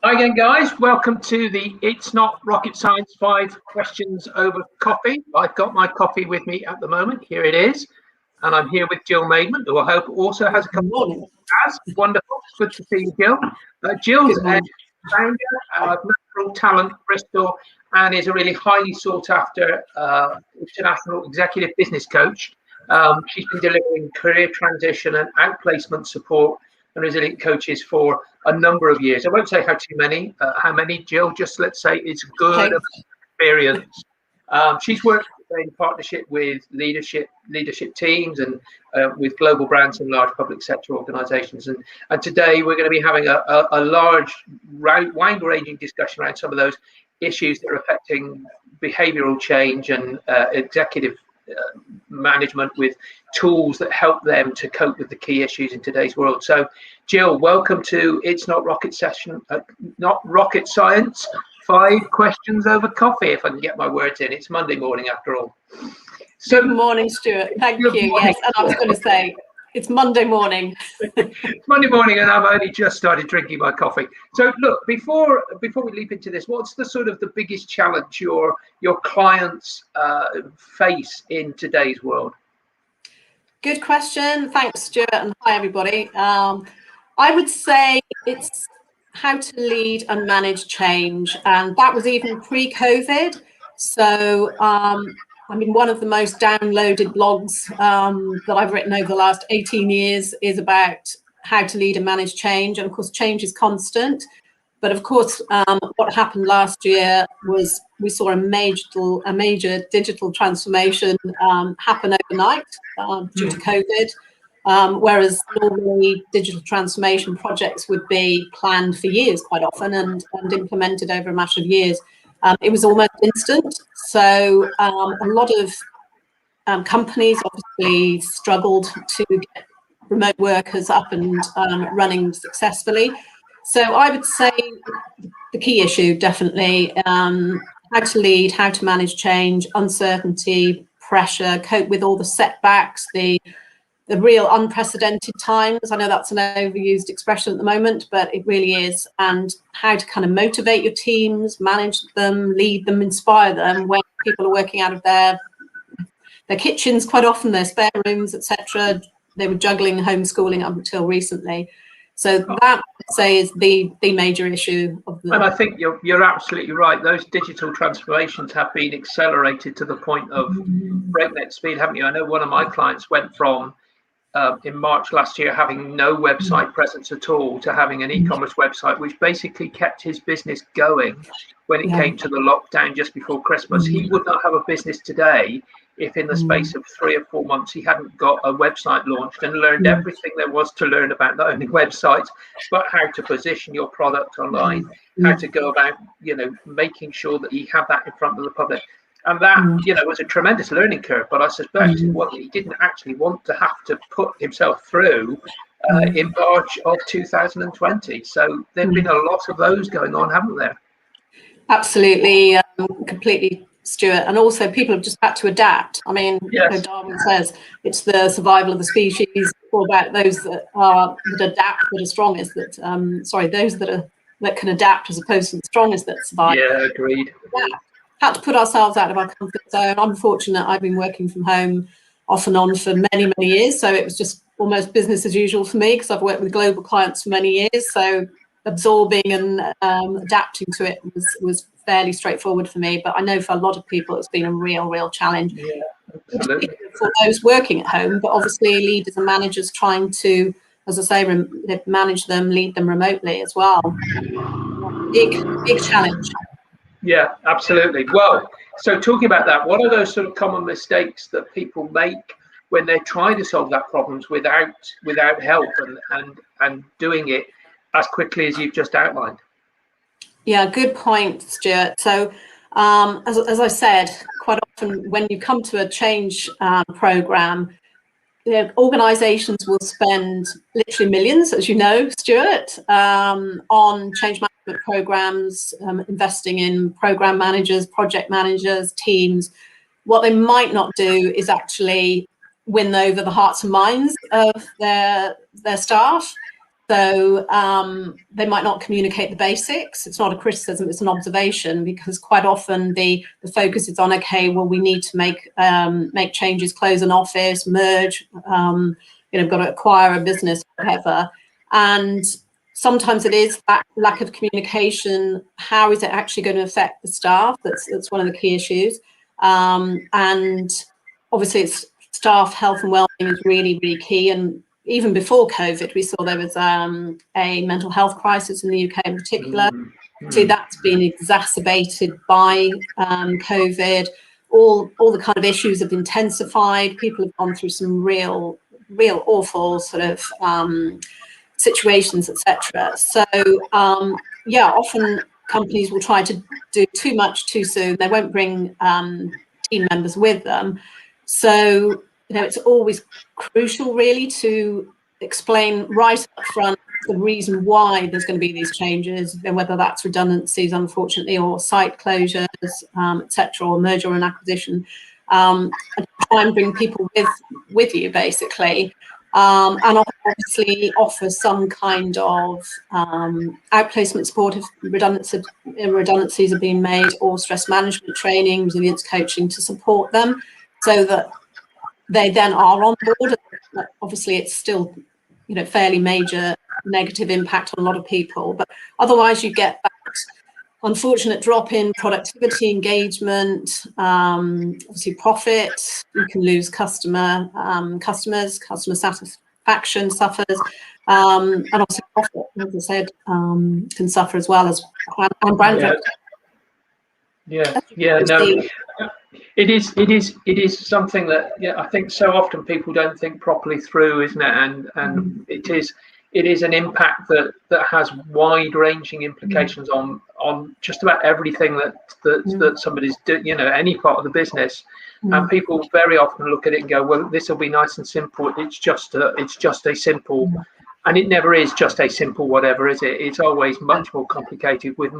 Hi again, guys. Welcome to the It's Not Rocket Science 5 questions over coffee. I've got my coffee with me at the moment. Here it is. And I'm here with Jill Maidment, who I hope also has a cup of coffee. Wonderful. Good to see you, Jill. Jill's a founder of Natural Talent Bristol and is a really highly sought after international executive business coach. She's been delivering career transition and outplacement support and resilient coaches for a number of years. I won't say how many, Jill, just let's say it's good experience. She's worked in partnership with leadership teams and with global brands and large public sector organizations. And today we're going to be having a large, wide-ranging discussion around some of those issues that are affecting behavioral change and executive management, with tools that help them to cope with the key issues in today's world. So, Jill, welcome to It's Not Rocket Science 5 questions over coffee, if I can get my words in. It's Monday morning after all. So, good morning, Stuart. Thank you. Yes, and I was going to say, it's Monday morning. It's Monday morning, and I've only just started drinking my coffee. So, look, before we leap into this, what's the biggest challenge your clients face in today's world? Good question. Thanks, Stuart, and hi, everybody. I would say it's how to lead and manage change, and that was even pre-COVID. So, one of the most downloaded blogs that I've written over the last 18 years is about how to lead and manage change. And of course, change is constant. But of course, what happened last year was we saw a major digital transformation happen overnight due to COVID. Whereas normally digital transformation projects would be planned for years quite often and implemented over a matter of years. It was almost instant. So a lot of companies obviously struggled to get remote workers up and running successfully. So I would say the key issue, definitely, how to lead, how to manage change, uncertainty, pressure, cope with all the setbacks, the real unprecedented times. I know that's an overused expression at the moment, but it really is. And how to kind of motivate your teams, manage them, lead them, inspire them when people are working out of their kitchens quite often, their spare rooms, etc. They were juggling homeschooling up until recently. So that, I'd say, is the major issue of the. And I think you're absolutely right. Those digital transformations have been accelerated to the point of breakneck speed, haven't you? I know one of my clients went from in March last year having no website presence at all to having an e-commerce website, which basically kept his business going when it came to the lockdown just before Christmas. He would not have a business today if in the space of 3 or 4 months he hadn't got a website launched and learned everything there was to learn about not only websites, but how to position your product online, how to go about, making sure that you have that in front of the public. And that, was a tremendous learning curve, but I suspect he didn't actually want to have to put himself through in March of 2020. So there've been a lot of those going on, haven't there? Absolutely, completely, Stuart. And also people have just had to adapt. I mean, Darwin says it's the survival of the species. It's all about those that adapt, that are strongest, those that can adapt as opposed to the strongest that survive. Yeah, agreed. Had to put ourselves out of our comfort zone. I'm fortunate I've been working from home off and on for many, many years. So it was just almost business as usual for me because I've worked with global clients for many years. So absorbing and adapting to it was fairly straightforward for me. But I know for a lot of people, it's been a real challenge. Yeah, absolutely. For those working at home, but obviously leaders and managers trying to, as I say, manage them, lead them remotely as well. Big challenge. Yeah, absolutely. Well, so talking about that, what are those sort of common mistakes that people make when they try to solve that problems without help and doing it as quickly as you've just outlined? Yeah, good point, Stuart. So as I said, quite often when you come to a change program, organizations will spend literally millions, as you know, Stuart, on change management programs, investing in program managers, project managers, teams. What they might not do is actually win over the hearts and minds of their staff. So they might not communicate the basics. It's not a criticism, it's an observation, because quite often the focus is on, okay, well, we need to make changes, close an office, merge, got to acquire a business, whatever. And sometimes it is that lack of communication. How is it actually going to affect the staff? That's one of the key issues. And obviously it's staff health and wellbeing is really, really key. And even before COVID, we saw there was a mental health crisis in the UK in particular. So that's been exacerbated by COVID. All the kind of issues have intensified. People have gone through some real awful sort of situations, etc. So often companies will try to do too much too soon. They won't bring team members with them. So it's always crucial really to explain right up front the reason why there's going to be these changes, and whether that's redundancies, unfortunately, or site closures, etc., or merger and acquisition, and try and bring people with you basically, and obviously offer some kind of outplacement support if redundancies are being made, or stress management training, resilience coaching to support them, so that they then are on board. Obviously, it's still, fairly major negative impact on a lot of people, but otherwise you get that unfortunate drop in productivity, engagement, obviously profit. You can lose customer satisfaction suffers, and obviously profit, as I said, can suffer as well, as and brand reputation. No, it is something that I think so often people don't think properly through, isn't it? And it is an impact that has wide-ranging implications on just about everything that somebody's doing, any part of the business. And people very often look at it and go, well, this will be nice and simple. It's just a simple. And it never is just a simple whatever, is it? It's always much more complicated, with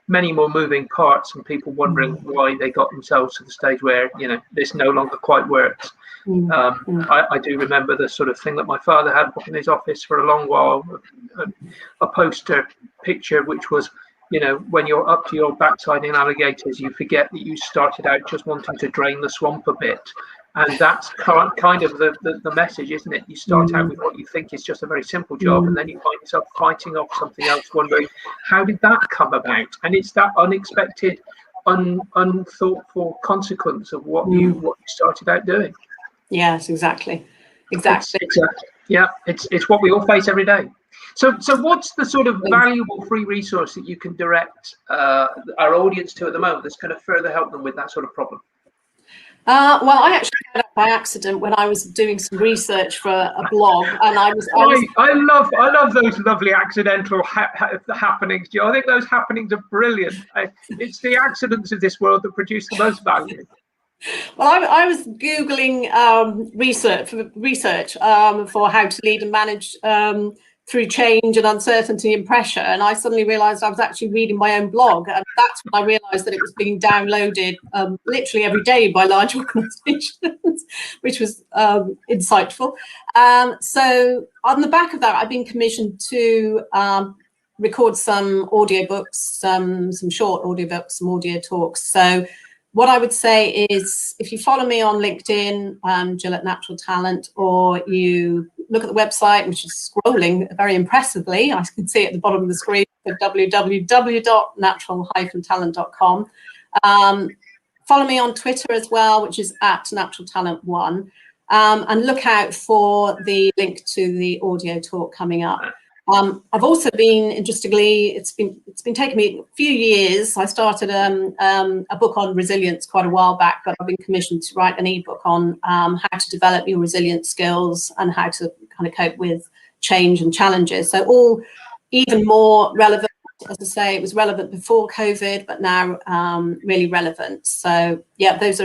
many more moving parts, and people wondering why they got themselves to the stage where, this no longer quite works. I do remember the sort of thing that my father had in his office for a long while, a poster picture, which was, when you're up to your backside in alligators, you forget that you started out just wanting to drain the swamp a bit. And that's kind of the message, isn't it? You start out with what you think is just a very simple job, and then you find yourself fighting off something else, wondering, how did that come about? And it's that unexpected, unthought for consequence of what you started out doing. Yes, exactly. It's what we all face every day. So what's the sort of valuable free resource that you can direct our audience to at the moment that's going to further help them with that sort of problem? Well, I actually found out by accident when I was doing some research for a blog, and I love those lovely accidental happenings. I think those happenings are brilliant. It's the accidents of this world that produce the most value. Well, I was Googling research for how to lead and manage through change and uncertainty and pressure, and I suddenly realized I was actually reading my own blog, and that's when I realized that it was being downloaded literally every day by large organizations, which was insightful. So on the back of that, I've been commissioned to record some audiobooks, some short audiobooks, some audio talks. So what I would say is, if you follow me on LinkedIn, Jill at Natural Talent, or you look at the website, which is scrolling very impressively, I can see at the bottom of the screen, www.natural-talent.com. Follow me on Twitter as well, which is at naturaltalent1, and look out for the link to the audio talk coming up. I've also been, interestingly, it's been taking me a few years. I started a book on resilience quite a while back, but I've been commissioned to write an ebook on how to develop your resilience skills and how to kind of cope with change and challenges. So all even more relevant. As I say, it was relevant before COVID, but now really relevant. So yeah, there's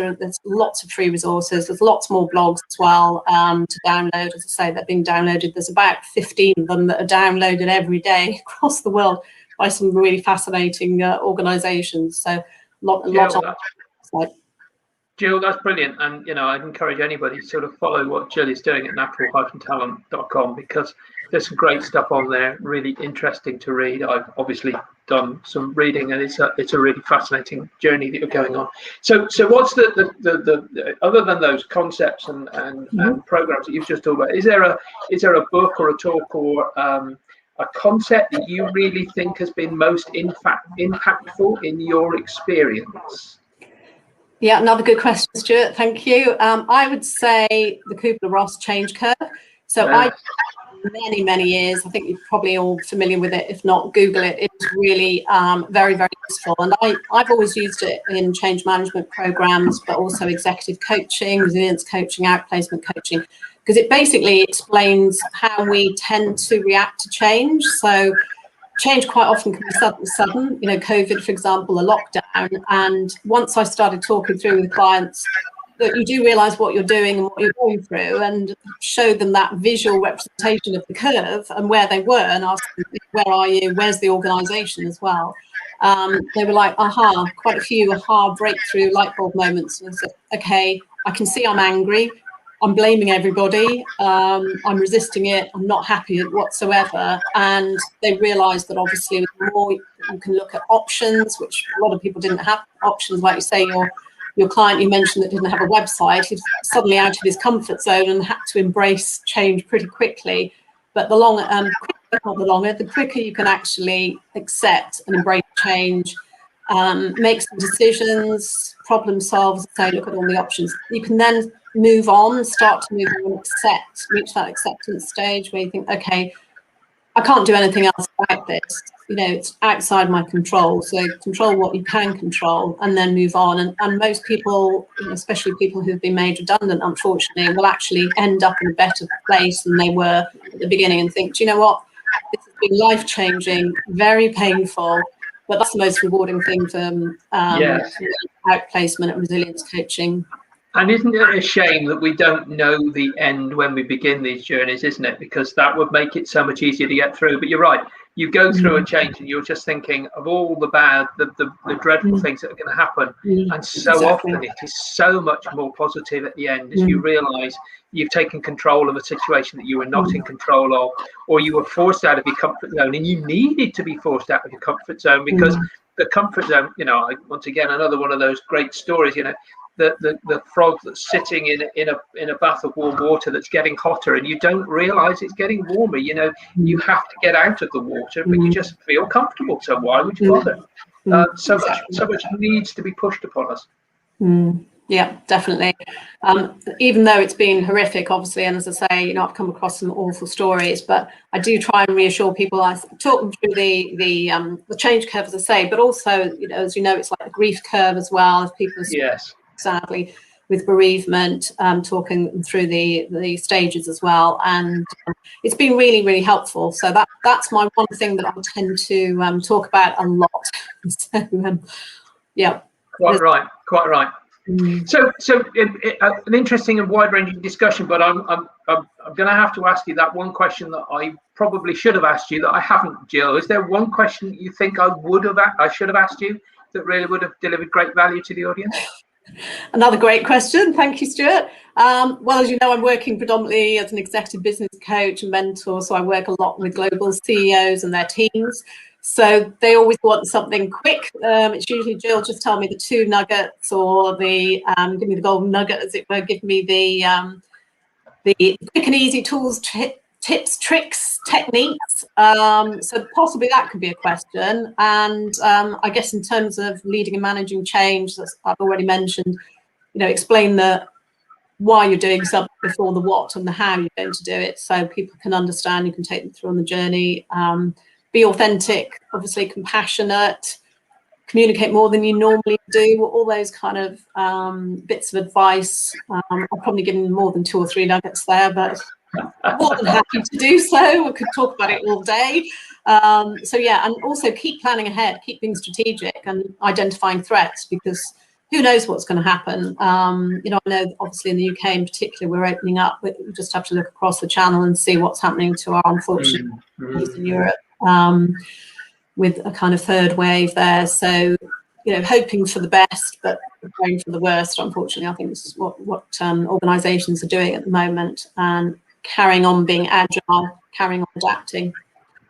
lots of free resources. There's lots more blogs as well to download. As I say, they're being downloaded. There's about 15 of them that are downloaded every day across the world by some really fascinating organizations. So lot on the website. Jill, that's brilliant. And, I'd encourage anybody to sort of follow what Jill is doing at natural-talent.com, because there's some great stuff on there, really interesting to read. I've obviously done some reading, and it's a really fascinating journey that you're going on. So what's the other than those concepts and programs that you've just talked about, is there a book or a talk or a concept that you really think has been most impactful in your experience? Yeah, another good question, Stuart. Thank you. I would say the Kubler-Ross change curve. So I many years. I think you're probably all familiar with it. If not, Google it. It's really very, very useful. And I've always used it in change management programs, but also executive coaching, resilience coaching, outplacement coaching, because it basically explains how we tend to react to change. So change quite often can be sudden, you know, COVID, for example, a lockdown. And once I started talking through with clients, that you do realise what you're doing and what you're going through, and show them that visual representation of the curve and where they were, and ask them, where are you, where's the organisation as well. They were like, aha, quite a few aha breakthrough light bulb moments. And I said, okay, I can see I'm angry, I'm blaming everybody, I'm resisting it, I'm not happy whatsoever. And they realised that obviously the more you can look at options, which a lot of people didn't have options, like you say, your client you mentioned that didn't have a website, he's suddenly out of his comfort zone and had to embrace change pretty quickly. But the quicker you can actually accept and embrace change, make some decisions, problem solve, say, look at all the options, you can then move on, start to move on, reach that acceptance stage where you think, okay, I can't do anything else about this. You know, it's outside my control. So control what you can control and then move on. And most people, especially people who've been made redundant, unfortunately, will actually end up in a better place than they were at the beginning and think, do you know what? This has been life-changing, very painful, but that's the most rewarding thing for outplacement and resilience coaching. And isn't it a shame that we don't know the end when we begin these journeys, isn't it? Because that would make it so much easier to get through. But you're right. You go through a change and you're just thinking of all the bad, the dreadful things that are going to happen. And so often it is so much more positive at the end as you realise you've taken control of a situation that you were not in control of, or you were forced out of your comfort zone, and you needed to be forced out of your comfort zone because the comfort zone, once again, another one of those great stories, the frog that's sitting in a bath of warm water that's getting hotter, and you don't realize it's getting warmer. You have to get out of the water, but you just feel comfortable. So why would you bother? So much needs to be pushed upon us. Yeah, definitely. Even though it's been horrific, obviously, and as I say, I've come across some awful stories, but I do try and reassure people. I talk them through the change curve, as I say, but also, as you know, it's like the grief curve as well. If people are sadly with bereavement, talking them through the stages as well, and it's been really, really helpful. So that's my one thing that I tend to talk about a lot. So quite right. So an interesting and wide-ranging discussion, but I'm going to have to ask you that one question that I probably should have asked you that I haven't, Jill. Is there one question you think I should have asked you that really would have delivered great value to the audience? Another great question. Thank you, Stuart. Well, as you know, I'm working predominantly as an executive business coach and mentor, so I work a lot with global CEOs and their teams. So they always want something quick. It's usually, Jill, just tell me the 2 nuggets, or the give me the golden nugget, as it were. Give me the quick and easy tools, tips, tricks, techniques. So possibly that could be a question. And I guess in terms of leading and managing change, as I've already mentioned, explain why you're doing something before the what and the how you're going to do it, so people can understand. You can take them through on the journey. Be authentic, obviously compassionate, communicate more than you normally do, all those kind of bits of advice. I've probably given more than 2 or 3 nuggets there, but more than happy to do so. We could talk about it all day. And also keep planning ahead, keep being strategic and identifying threats, because who knows what's going to happen. I know obviously in the UK in particular, we're opening up, but we just have to look across the channel and see what's happening to our unfortunate colleagues in Europe, with a kind of 3rd wave there. So, hoping for the best, but praying for the worst, unfortunately. I think this is what organisations are doing at the moment, and carrying on being agile, carrying on adapting.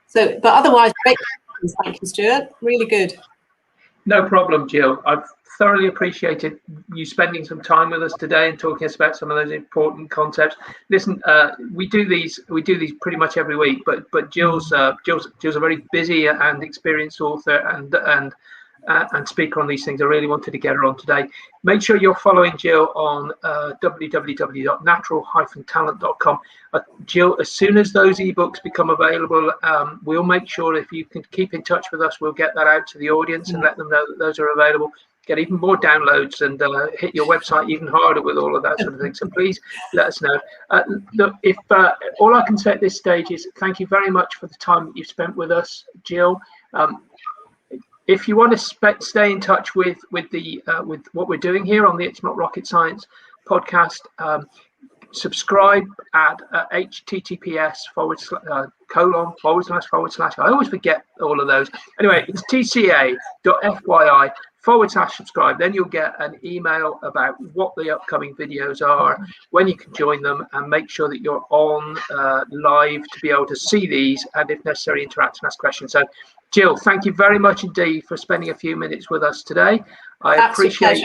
So, but otherwise, great questions. Thank you, Stuart. Really good. No problem, Jill. I've thoroughly appreciated you spending some time with us today and talking about some of those important concepts. Listen, we do these pretty much every week, but Jill's a very busy and experienced author and speaker on these things. I really wanted to get her on today. Make sure you're following Jill on www.natural-talent.com. Jill, as soon as those ebooks become available, we'll make sure, if you can keep in touch with us, we'll get that out to the audience and let them know that those are available. Get even more downloads and hit your website even harder with all of that sort of thing. So please let us know. Look, if all I can say at this stage is thank you very much for the time that you've spent with us, Jill. If you want to stay in touch with what we're doing here on the It's Not Rocket Science podcast, subscribe at https:// I always forget all of those. Anyway, it's tca.fyi/subscribe. Then you'll get an email about what the upcoming videos are, when you can join them, and make sure that you're on live to be able to see these and, if necessary, interact and ask questions. So, Jill, thank you very much indeed for spending a few minutes with us today. I appreciate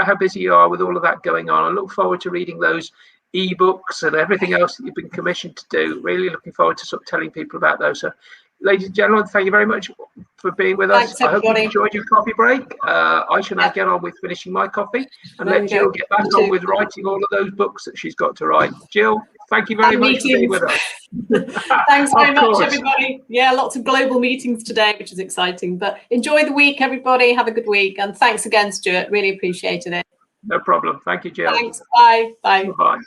how busy you are with all of that going on. I look forward to reading those ebooks and everything else that you've been commissioned to do. Really looking forward to sort of telling people about those. So, ladies and gentlemen, thank you very much for being with us. I hope you enjoyed your coffee break. I shall now get on with finishing my coffee and let Jill get back on with writing all of those books that she's got to write. Jill, thank you very much for being with us. Thanks very much, everybody. Yeah, lots of global meetings today, which is exciting. But enjoy the week, everybody. Have a good week. And thanks again, Stuart. Really appreciated it. No problem. Thank you, Jill. Thanks. Bye. Bye. Bye.